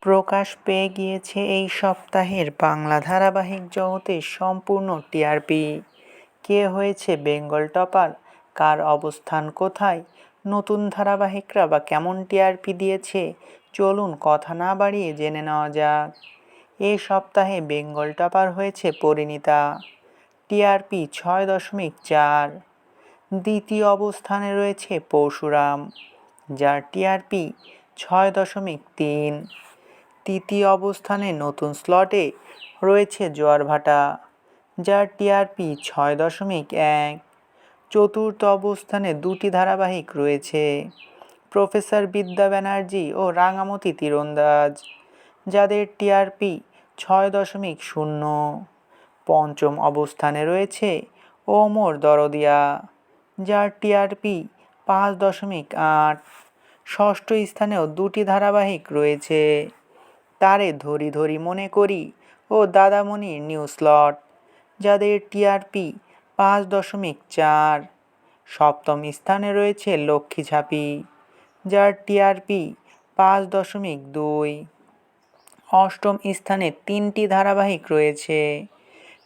প্রকাশ পেয়ে গিয়েছে এই সপ্তাহের বাংলা ধারাবাহিক জগতের সম্পূর্ণ টিআরপি। কে হয়েছে বেঙ্গল টপার, কার অবস্থান কোথায়, নতুন ধারাবাহিকরা বা কেমন টিআরপি দিয়েছে, চলুন কথা না বাড়িয়ে জেনে নেওয়া যাক। এই সপ্তাহে বেঙ্গল টপার হয়েছে পরিণীতা, টিআরপি 6.4। দ্বিতীয় অবস্থানে রয়েছে পরশুরাম, যার টিআরপি 6.3। তৃতীয় অবস্থানে নতুন স্লটে রয়েছে জোয়ারভাটা, যার টিআরপি 6.1। চতুর্থ অবস্থানে দুটি ধারাবাহিক রয়েছে, প্রফেসর বিদ্যা ব্যানার্জি ও রাঙামতি তীরন্দাজ, যাদের টিআরপি 6.0। পঞ্চম অবস্থানে রয়েছে ও মোর দরদিয়া, যার টিআরপি 5.8। ষষ্ঠ স্থানেও দুটি ধারাবাহিক রয়েছে, তারে ধরি ধরি মনে করি ও দাদামণির নিউ স্লট, যাদের টিআরপি 5.4। সপ্তম স্থানে রয়েছে লক্ষ্মী ঝাঁপি, যার টিআরপি 5.2। অষ্টম স্থানে তিনটি ধারাবাহিক রয়েছে,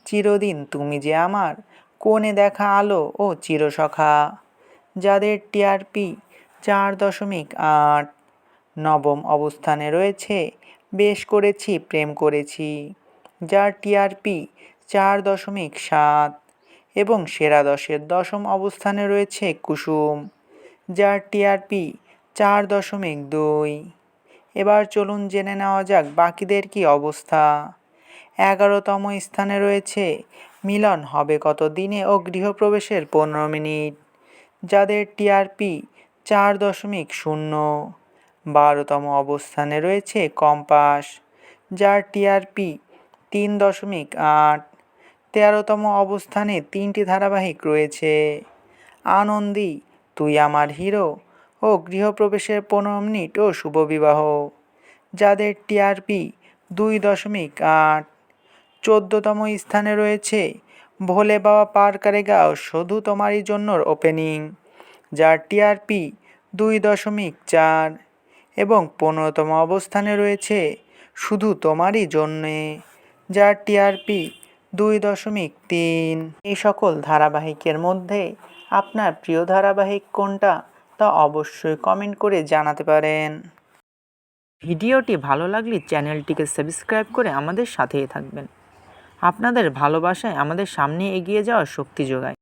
চিরদিন তুমি যে আমার, কোণে দেখা আলো ও চিরসখা, যাদের টিআরপি 4.8। নবম অবস্থানে রয়েছে বেশ করেছি প্রেম করেছি, যার টিআরপি 4.7। এবং সেরা 10-এর দশম অবস্থানে রয়েছে কুসুম, যার টিআরপি 4.2। এবার চলুন জেনে নেওয়া যাক বাকিদের কি অবস্থা। 11তম স্থানে রয়েছে মিলন হবে কত দিনে ও গৃহপ্রবেশের 15 মিনিট, যাদের টিআরপি 4.0। 12তম অবস্থানে রয়েছে কম্পাস, যার টিআরপি 3.8। 13তম অবস্থানে তিনটি ধারাবাহিক রয়েছে, আনন্দী, তুই আমার হিরো ও গৃহপ্রবেশের 15 মিনিট ও শুভবিবাহ, যাদের টিআরপি 2.8। 14তম স্থানে রয়েছে ভোলে বাবা পার করেগা ও শুধু তোমারই জন্যর ওপেনিং, যার টিআরপি 2.4। এবং 15তম অবস্থানে রয়েছে শুধু তোমারই জন্যে, যার টিআরপি 2.3। এই সকল ধারাবাহিকের মধ্যে আপনার প্রিয় ধারাবাহিক কোনটা তা অবশ্যই কমেন্ট করে জানাতে পারেন। ভিডিওটি ভালো লাগলে চ্যানেলটিকে সাবস্ক্রাইব করে আমাদের সাথেই থাকবেন। আপনাদের ভালোবাসায় আমাদের সামনে এগিয়ে যাওয়ার শক্তি যোগায়।